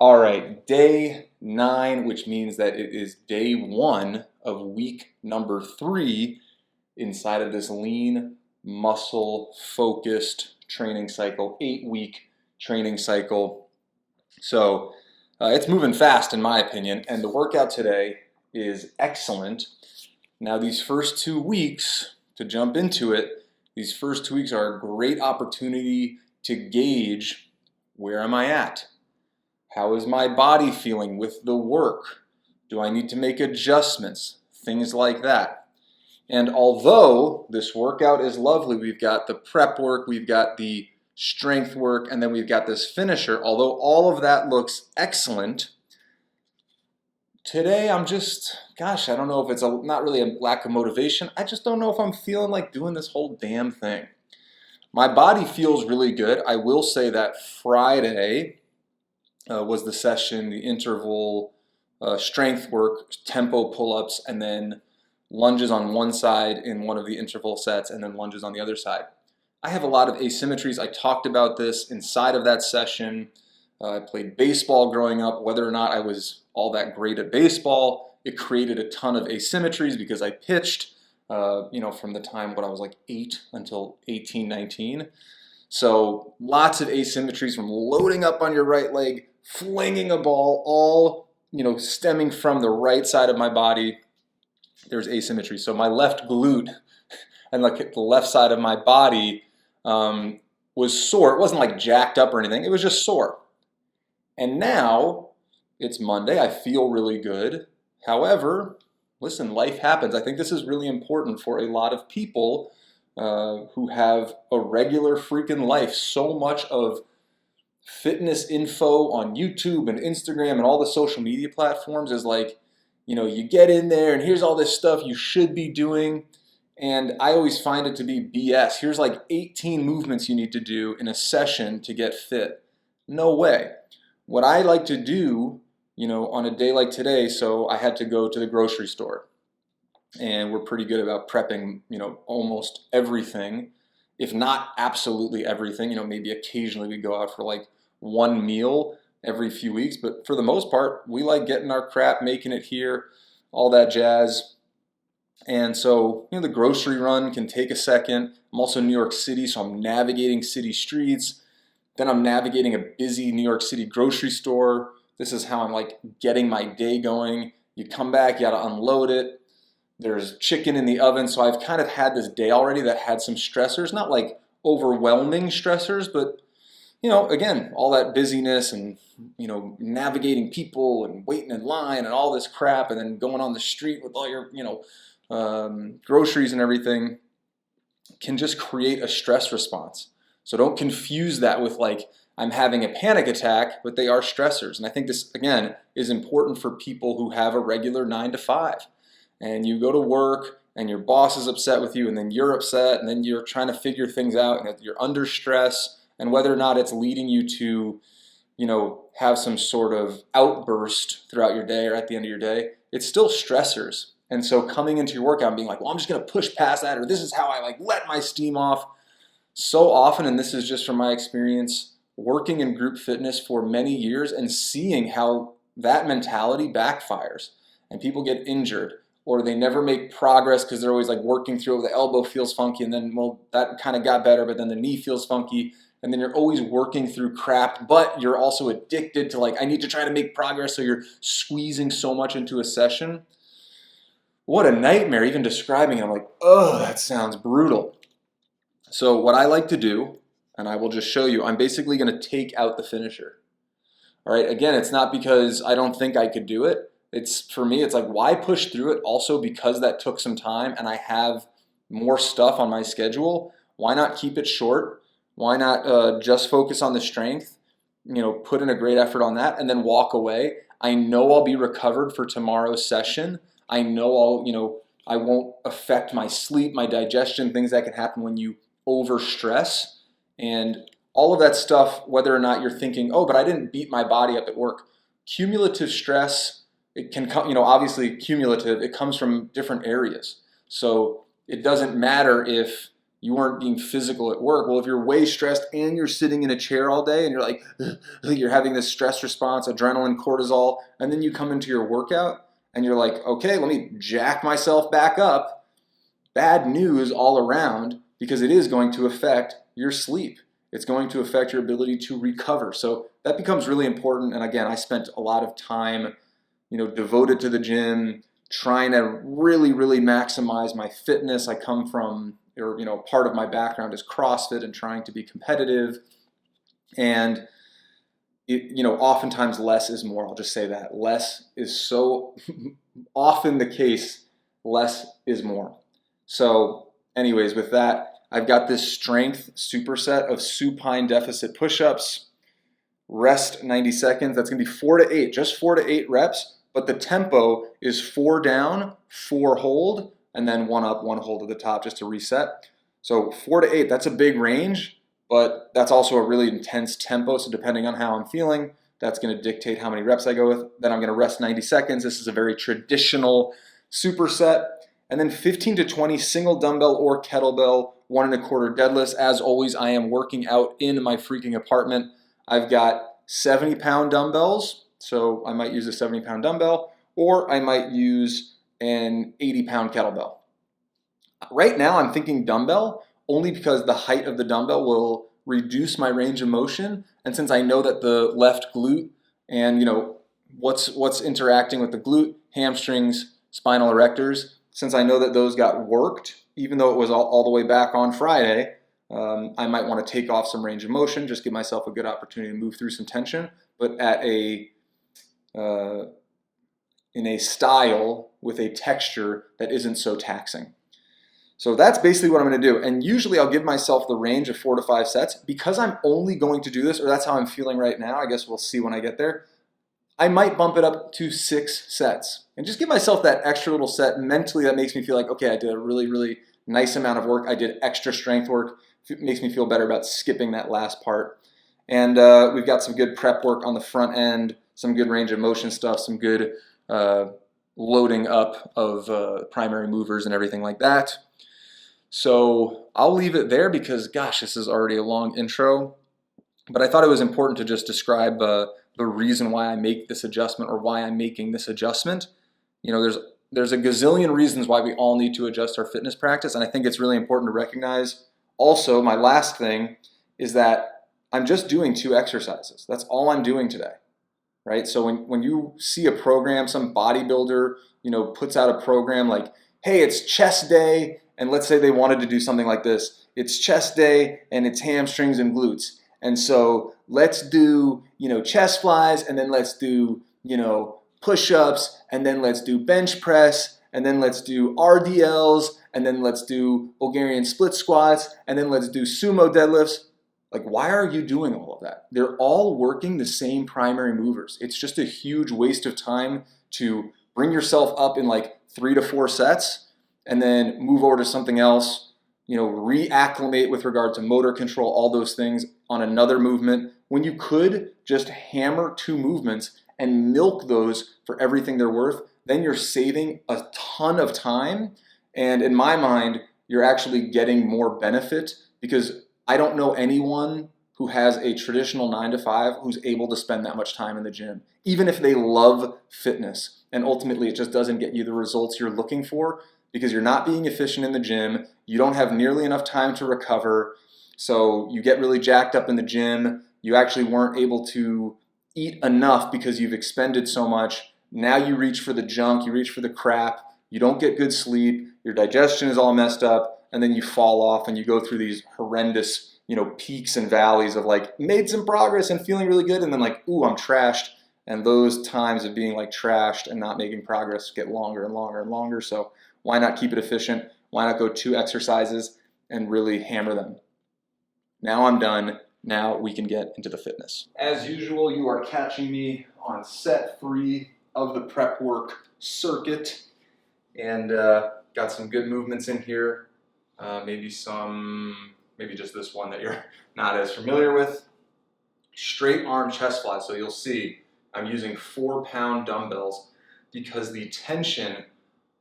All right, day 9, which means that it is day 1 of week number 3 inside of this lean, muscle focused training cycle, 8-week training cycle. So it's moving fast in my opinion, and the workout today is excellent. Now these first 2 weeks, to jump into it, these first 2 weeks are a great opportunity to gauge where am I at? How is my body feeling with the work? Do I need to make adjustments? Things like that. And although this workout is lovely, we've got the prep work, we've got the strength work, and then we've got this finisher, although all of that looks excellent, today I'm just, I don't know if it's not really a lack of motivation, I just don't know if I'm feeling like doing this whole damn thing. My body feels really good. I will say that Friday was the session, the interval strength work, tempo pull-ups, and then lunges on one side in one of the interval sets, and then lunges on the other side. I have a lot of asymmetries. I talked about this inside of that session. I played baseball growing up. Whether or not I was all that great at baseball, it created a ton of asymmetries because I pitched, from the time when I was like 8 until 18, 19. So lots of asymmetries from loading up on your right leg, flinging a ball, all stemming from the right side of my body. There's asymmetry. So my left glute and like the left side of my body was sore. It wasn't like jacked up or anything. It was just sore. And now it's Monday. I feel really good. However, listen, life happens. I think this is really important for a lot of people who have a regular freaking life. So much of fitness info on YouTube and Instagram and all the social media platforms is like, you get in there and here's all this stuff you should be doing. And I always find it to be BS. Here's like 18 movements you need to do in a session to get fit. No way. What I like to do, on a day like today, so I had to go to the grocery store. And we're pretty good about prepping, almost everything, if not absolutely everything. Maybe occasionally we go out for like one meal every few weeks, but for the most part, we like getting our crap, making it here, all that jazz. And so, the grocery run can take a second. I'm also in New York City, so I'm navigating city streets. Then I'm navigating a busy New York City grocery store. This is how I'm like getting my day going. You come back, you gotta unload it. There's chicken in the oven, so I've kind of had this day already that had some stressors, not like overwhelming stressors, but again, all that busyness and navigating people and waiting in line and all this crap, and then going on the street with all your groceries and everything can just create a stress response. So don't confuse that with like I'm having a panic attack, but they are stressors. And I think this again is important for people who have a regular 9 to 5. And you go to work and your boss is upset with you and then you're upset and then you're trying to figure things out and you're under stress, and whether or not it's leading you to, have some sort of outburst throughout your day or at the end of your day, it's still stressors. And so coming into your workout and being like, well, I'm just going to push past that, or this is how I like let my steam off. So often, and this is just from my experience, working in group fitness for many years and seeing how that mentality backfires and people get injured, or they never make progress because they're always like working through it. The elbow feels funky and then, well, that kind of got better, but then the knee feels funky. And then you're always working through crap, but you're also addicted to like, I need to try to make progress. So you're squeezing so much into a session. What a nightmare, even describing it. I'm like, oh, that sounds brutal. So what I like to do, and I will just show you, I'm basically going to take out the finisher. All right, again, it's not because I don't think I could do it. For me, it's like, why push through it? Also because that took some time and I have more stuff on my schedule. Why not keep it short? Why not just focus on the strength, put in a great effort on that and then walk away? I know I'll be recovered for tomorrow's session. I know I won't affect my sleep, my digestion, things that can happen when you overstress. And all of that stuff, whether or not you're thinking, oh, but I didn't beat my body up at work. Cumulative stress, it can come, obviously cumulative, it comes from different areas. So it doesn't matter if, you weren't being physical at work. Well, if you're way stressed and you're sitting in a chair all day and you're like, you're having this stress response, adrenaline, cortisol, and then you come into your workout and you're like, okay, let me jack myself back up. Bad news all around, because it is going to affect your sleep. It's going to affect your ability to recover. So that becomes really important. And again, I spent a lot of time, devoted to the gym, trying to really, really maximize my fitness. I come from, part of my background is CrossFit and trying to be competitive. And oftentimes less is more. I'll just say that. Less is so often the case. Less is more. So anyways, with that, I've got this strength superset of supine deficit push-ups, rest 90 seconds. That's going to be 4 to 8, just 4 to 8 reps, but the tempo is 4 down, 4 hold, and then 1 up, 1 hold at the top just to reset. So 4 to 8, that's a big range, but that's also a really intense tempo. So depending on how I'm feeling, that's going to dictate how many reps I go with. Then I'm going to rest 90 seconds. This is a very traditional superset. And then 15 to 20 single dumbbell or kettlebell 1 1/4 deadlifts. As always, I am working out in my freaking apartment. I've got 70-pound dumbbells, so I might use a 70-pound dumbbell, or I might use an 80-pound kettlebell. Right now, I'm thinking dumbbell, only because the height of the dumbbell will reduce my range of motion, and since I know that the left glute and what's interacting with the glute, hamstrings, spinal erectors, since I know that those got worked, even though it was all the way back on Friday, I might want to take off some range of motion, just give myself a good opportunity to move through some tension, but in a style with a texture that isn't so taxing. So that's basically what I'm going to do. And usually I'll give myself the range of 4 to 5 sets. Because I'm only going to do this, or that's how I'm feeling right now, I guess we'll see when I get there, I might bump it up to 6 sets and just give myself that extra little set mentally that makes me feel like, okay, I did a really, really nice amount of work. I did extra strength work. It makes me feel better about skipping that last part. And we've got some good prep work on the front end, some good range of motion stuff, some good loading up of primary movers and everything like that. So I'll leave it there because, gosh, this is already a long intro. But I thought it was important to just describe the reason why I make this adjustment, or why I'm making this adjustment. There's a gazillion reasons why we all need to adjust our fitness practice, and I think it's really important to recognize. Also, my last thing is that I'm just doing 2 exercises. That's all I'm doing today, right? So when you see a program, some bodybuilder, puts out a program like, hey, it's chest day, and let's say they wanted to do something like this. It's chest day, and it's hamstrings and glutes. And so let's do, chest flies, and then let's do, push-ups, and then let's do bench press, and then let's do RDLs, and then let's do Bulgarian split squats, and then let's do sumo deadlifts. Like, why are you doing all of that? They're all working the same primary movers. It's just a huge waste of time to bring yourself up in like 3 to 4 sets and then move over to something else, reacclimate with regard to motor control, all those things on another movement, when you could just hammer 2 movements and milk those for everything they're worth. Then you're saving a ton of time, and in my mind, you're actually getting more benefit, because I don't know anyone who has a traditional 9 to 5 who's able to spend that much time in the gym, even if they love fitness. And ultimately, it just doesn't get you the results you're looking for, because you're not being efficient in the gym, you don't have nearly enough time to recover, so you get really jacked up in the gym, you actually weren't able to eat enough because you've expended so much, now you reach for the junk, you reach for the crap, you don't get good sleep, your digestion is all messed up, and then you fall off and you go through these horrendous, peaks and valleys of like, made some progress and feeling really good, and then like, ooh, I'm trashed. And those times of being like trashed and not making progress get longer and longer and longer. So why not keep it efficient? Why not go 2 exercises and really hammer them? Now I'm done. Now we can get into the fitness. As usual, you are catching me on set 3 of the prep work circuit, and got some good movements in here. Maybe just this one that you're not as familiar with. Straight arm chest fly. So you'll see I'm using 4-pound dumbbells because the tension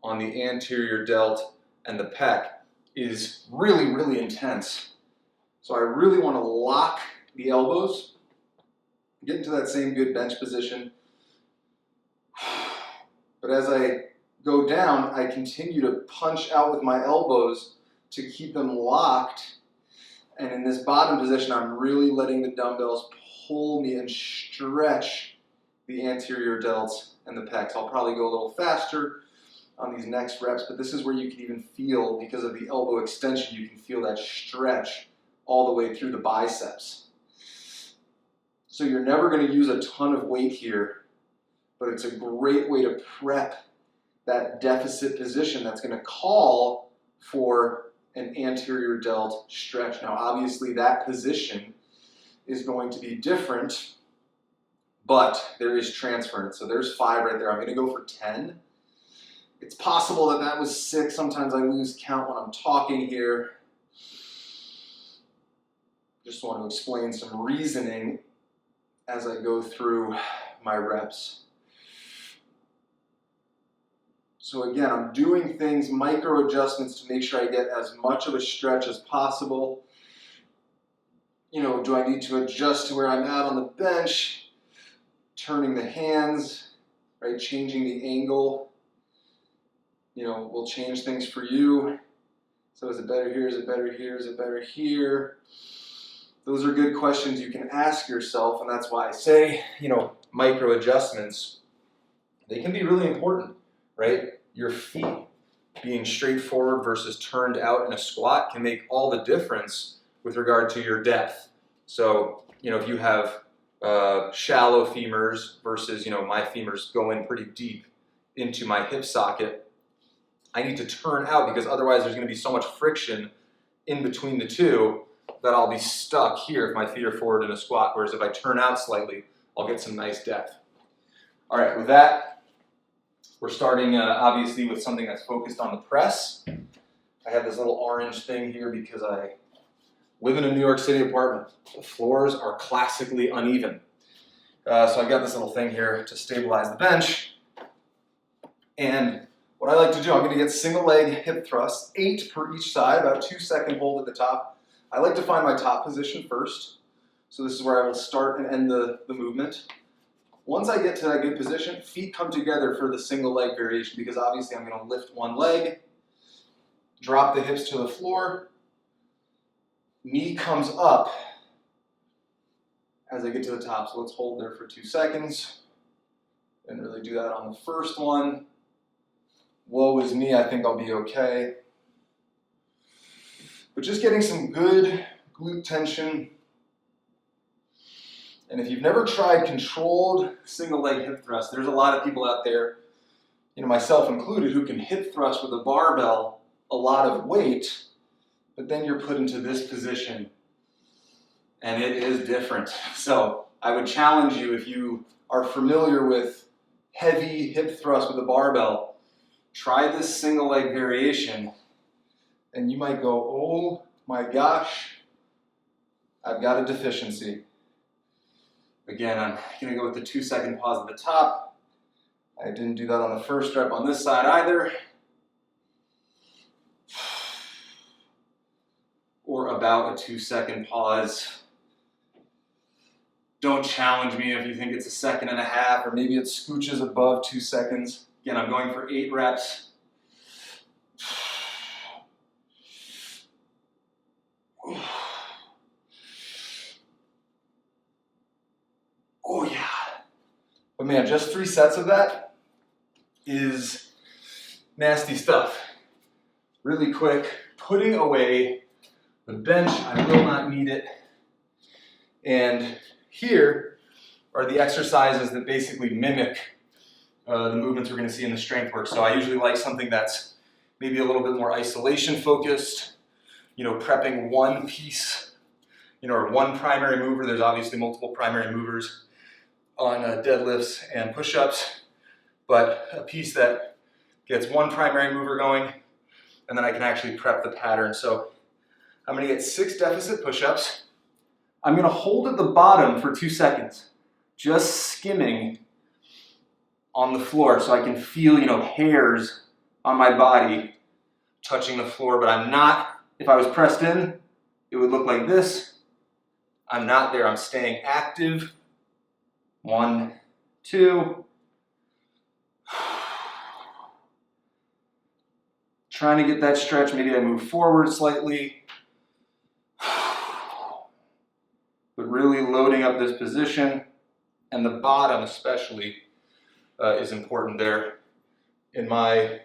on the anterior delt and the pec is really, really intense. So I really want to lock the elbows, get into that same good bench position. But as I go down, I continue to punch out with my elbows to keep them locked. And in this bottom position, I'm really letting the dumbbells pull me and stretch the anterior delts and the pecs. I'll probably go a little faster on these next reps, but this is where you can even feel, because of the elbow extension, you can feel that stretch all the way through the biceps. So you're never going to use a ton of weight here, but it's a great way to prep that deficit position that's going to call for an anterior delt stretch. Now, obviously, that position is going to be different, but there is transference. So there's 5 right there. I'm going to go for 10. It's possible that that was 6. Sometimes I lose count when I'm talking here. Just want to explain some reasoning as I go through my reps. So again, I'm doing things, micro adjustments to make sure I get as much of a stretch as possible. You know, do I need to adjust to where I'm at on the bench? Turning the hands, right? Changing the angle, you know, will change things for you. So is it better here? Is it better here? Is it better here? Those are good questions you can ask yourself, and that's why I say, you know, micro adjustments, they can be really important, right? Your feet being straight forward versus turned out in a squat can make all the difference with regard to your depth. So, you know, if you have shallow femurs versus, you know, my femurs go in pretty deep into my hip socket, I need to turn out because otherwise there's going to be so much friction in between the two that I'll be stuck here if my feet are forward in a squat, whereas if I turn out slightly, I'll get some nice depth. All right, with that, we're starting obviously with something that's focused on the press. I have this little orange thing here because I live in a New York City apartment. The floors are classically uneven. So I've got this little thing here to stabilize the bench. And what I like to do, I'm going to get single leg hip thrusts, 8 per each side, about 2-second hold at the top. I like to find my top position first. So this is where I will start and end the movement. Once I get to that good position, feet come together for the single leg variation because obviously I'm going to lift one leg, drop the hips to the floor, knee comes up as I get to the top. So let's hold there for 2 seconds. Didn't really do that on the first one. Woe is me, I think I'll be okay. But just getting some good glute tension. And if you've never tried controlled single leg hip thrust, there's a lot of people out there, you know, myself included, who can hip thrust with a barbell a lot of weight, but then you're put into this position and it is different. So I would challenge you, if you are familiar with heavy hip thrust with a barbell, try this single leg variation and you might go, oh my gosh, I've got a deficiency. Again, I'm going to go with the 2-second pause at the top. I didn't do that on the first rep on this side either. Or about a 2-second pause. Don't challenge me if you think it's 1.5 seconds, or maybe it scooches above 2 seconds. Again, I'm going for 8 reps. Oh yeah. But man, just 3 sets of that is nasty stuff. Really quick, putting away the bench, I will not need it. And here are the exercises that basically mimic the movements we're going to see in the strength work. So I usually like something that's maybe a little bit more isolation focused, you know, prepping one piece, you know, or one primary mover. There's obviously multiple primary movers on deadlifts and push-ups, but a piece that gets one primary mover going, and then I can actually prep the pattern. So I'm going to get 6 deficit push-ups. I'm going to hold at the bottom for 2 seconds, just skimming on the floor so I can feel, you know, hairs on my body touching the floor, but I'm not. If I was pressed in, it would look like this. I'm not there. I'm staying active. 1, 2. Trying to get that stretch. Maybe I move forward slightly. But really loading up this position. And the bottom especially is important there, in my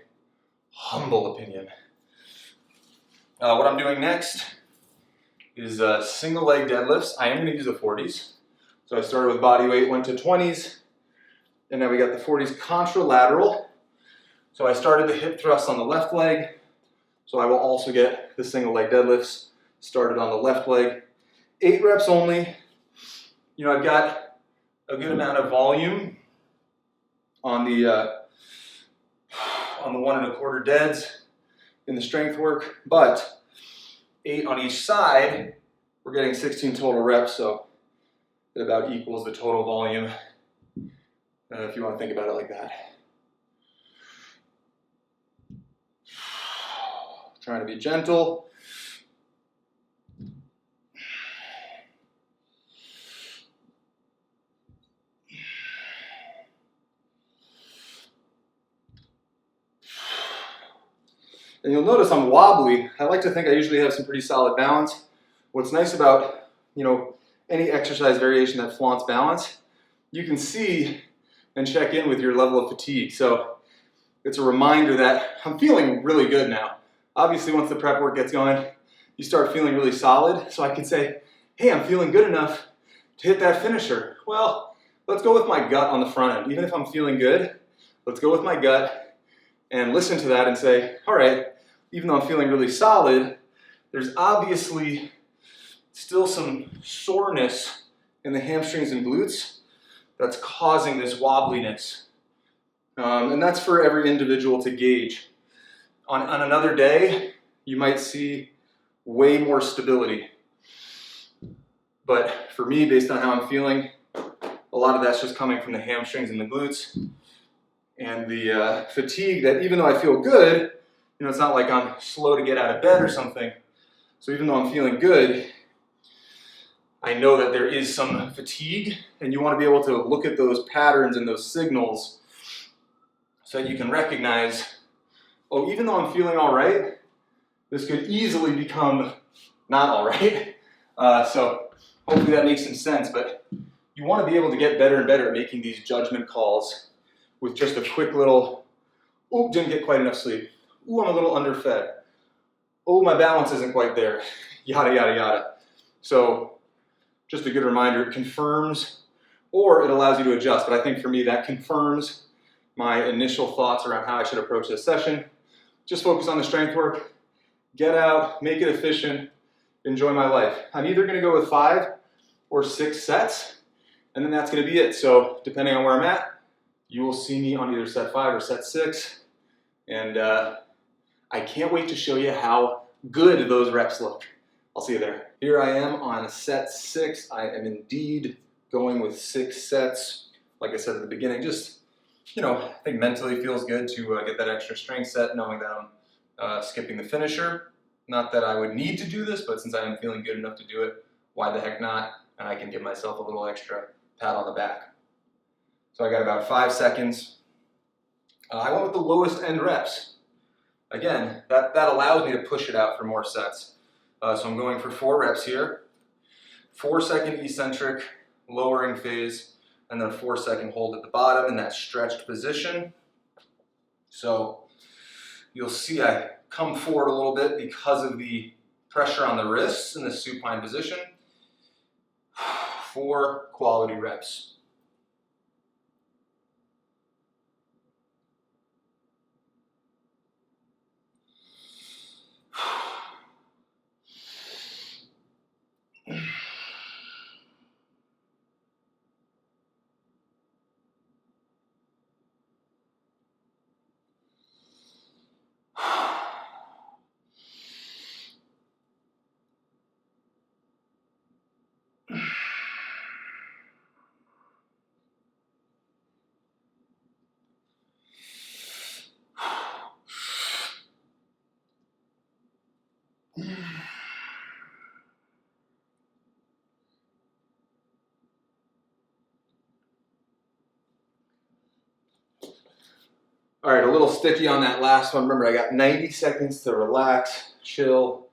humble opinion. What I'm doing next is single leg deadlifts. I am going to use the 40s. So I started with body weight, went to 20s, and now we got the 40s contralateral. So I started the hip thrust on the left leg, so I will also get the single leg deadlifts started on the left leg. 8 reps only. You know, I've got a good amount of volume on the 1 1/4 deads in the strength work, but 8 on each side, we're getting 16 total reps, so it about equals the total volume, if you want to think about it like that. Trying to be gentle. And you'll notice I'm wobbly. I like to think I usually have some pretty solid balance. What's nice about, you know, any exercise variation that flaunts balance, you can see and check in with your level of fatigue. So it's a reminder that I'm feeling really good now. Obviously, once the prep work gets going, you start feeling really solid. So I can say, hey, I'm feeling good enough to hit that finisher. Well, let's go with my gut on the front end. Even if I'm feeling good, let's go with my gut and listen to that and say, all right, even though I'm feeling really solid, there's obviously still some soreness in the hamstrings and glutes that's causing this wobbliness. And that's for every individual to gauge. On another day, you might see way more stability. But for me, based on how I'm feeling, a lot of that's just coming from the hamstrings and the glutes. And the fatigue that, even though I feel good, you know, it's not like I'm slow to get out of bed or something. So even though I'm feeling good, I know that there is some fatigue, and you want to be able to look at those patterns and those signals so that you can recognize, oh, even though I'm feeling all right, this could easily become not all right. So hopefully that makes some sense, but you want to be able to get better and better at making these judgment calls with just a quick little, oh, didn't get quite enough sleep. Ooh, I'm a little underfed. Oh, my balance isn't quite there. Yada, yada, yada. So just a good reminder, it confirms, or it allows you to adjust. But I think for me, that confirms my initial thoughts around how I should approach this session. Just focus on the strength work, get out, make it efficient, enjoy my life. I'm either gonna go with 5 or 6 sets, and then that's gonna be it. So depending on where I'm at, you will see me on either set 5 or set 6. And I can't wait to show you how good those reps look. I'll see you there. Here I am on set 6. I am indeed going with 6 sets. Like I said at the beginning, just, you know, I think mentally feels good to get that extra strength set, knowing that I'm skipping the finisher. Not that I would need to do this, but since I am feeling good enough to do it, why the heck not? And I can give myself a little extra pat on the back. So I got about 5 seconds. I went with the lowest end reps. Again, that allows me to push it out for more sets. So I'm going for 4 reps here. 4-second eccentric, lowering phase, and then a 4-second hold at the bottom in that stretched position. So you'll see I come forward a little bit because of the pressure on the wrists in the supine position. 4 quality reps. All right, a little sticky on that last one. Remember, I got 90 seconds to relax, chill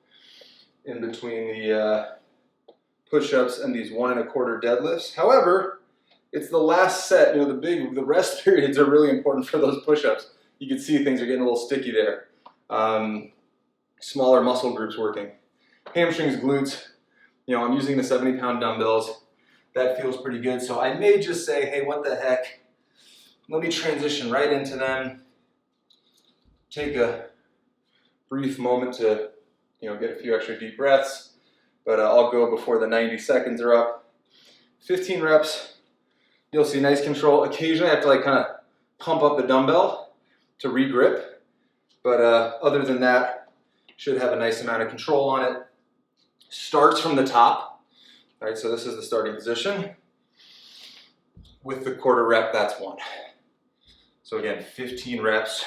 in between the push-ups and these 1 1/4 deadlifts. However, it's the last set. You know, the rest periods are really important for those push-ups. You can see things are getting a little sticky there. Smaller muscle groups working. Hamstrings, glutes. You know, I'm using the 70-pound dumbbells. That feels pretty good. So I may just say, hey, what the heck? Let me transition right into them. Take a brief moment to, you know, get a few extra deep breaths. But I'll go before the 90 seconds are up. 15 reps. You'll see nice control. Occasionally I have to like kind of pump up the dumbbell to re-grip. But other than that, should have a nice amount of control on it. Starts from the top. All right, so this is the starting position. With the 1/4 rep, that's 1. So again, 15 reps.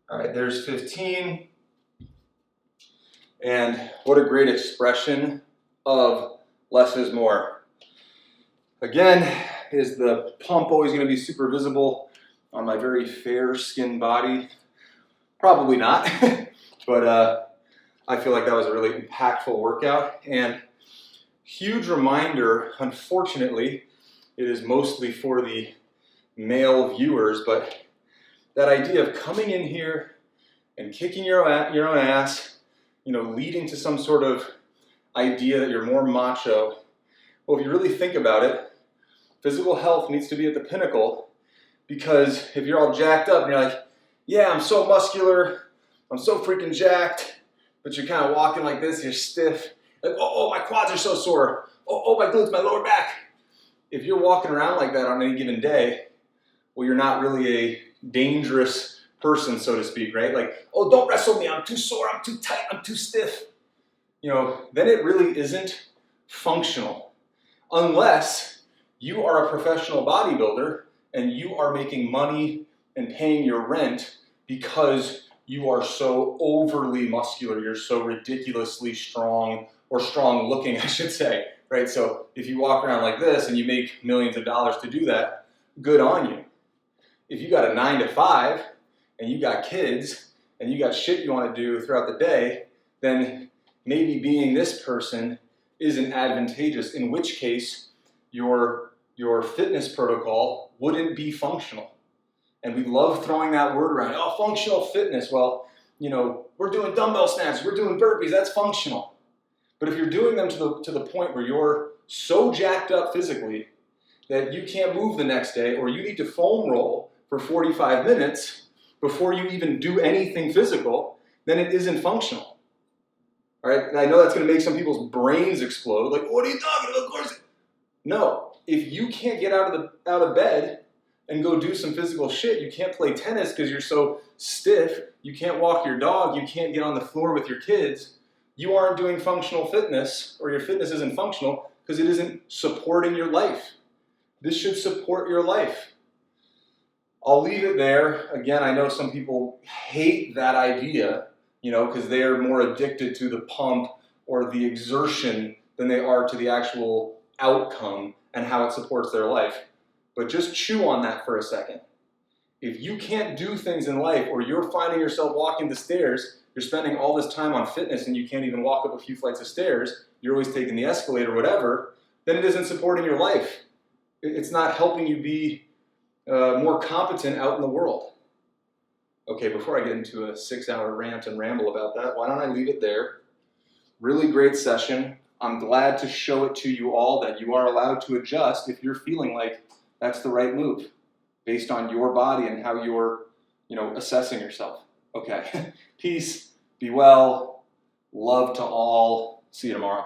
All right, there's 15. And what a great expression of less is more. Again, is the pump always going to be super visible on my very fair-skinned body? Probably not, but I feel like that was a really impactful workout. And huge reminder, unfortunately, it is mostly for the male viewers, but that idea of coming in here and kicking your own ass, you know, leading to some sort of idea that you're more macho. Well, if you really think about it, physical health needs to be at the pinnacle, because if you're all jacked up and you're like, yeah, I'm so muscular, I'm so freaking jacked, but you're kind of walking like this, you're stiff, like, oh, my quads are so sore, oh, my glutes, my lower back. If you're walking around like that on any given day, well, you're not really a dangerous person, so to speak, right? Like, oh, don't wrestle me, I'm too sore, I'm too tight, I'm too stiff. You know, then it really isn't functional. Unless you are a professional bodybuilder and you are making money and paying your rent because you are so overly muscular, you're so ridiculously strong, or strong looking, I should say, right? So if you walk around like this and you make millions of dollars to do that, good on you. If you got a 9 to 5 and you got kids and you got shit you want to do throughout the day, then maybe being this person isn't advantageous, in which case your fitness protocol wouldn't be functional. And we love throwing that word around, oh, functional fitness. Well, you know, we're doing dumbbell snatches, we're doing burpees, that's functional. But if you're doing them to the point where you're so jacked up physically that you can't move the next day, or you need to foam roll for 45 minutes before you even do anything physical, then it isn't functional. All right, and I know that's going to make some people's brains explode. Like, what are you talking about? Of course. No, if you can't get out of bed and go do some physical shit, you can't play tennis because you're so stiff, you can't walk your dog, you can't get on the floor with your kids, you aren't doing functional fitness, or your fitness isn't functional because it isn't supporting your life. This should support your life. I'll leave it there. Again, I know some people hate that idea, you know, because they are more addicted to the pump or the exertion than they are to the actual outcome and how it supports their life. But just chew on that for a second. If you can't do things in life, or you're finding yourself walking the stairs, you're spending all this time on fitness and you can't even walk up a few flights of stairs, you're always taking the escalator or whatever, then it isn't supporting your life. It's not helping you be more competent out in the world. Okay, before I get into a 6-hour rant and ramble about that, why don't I leave it there? Really great session. I'm glad to show it to you all that you are allowed to adjust if you're feeling like that's the right move based on your body and how you're, you know, assessing yourself. Okay, peace. Be well. Love to all. See you tomorrow.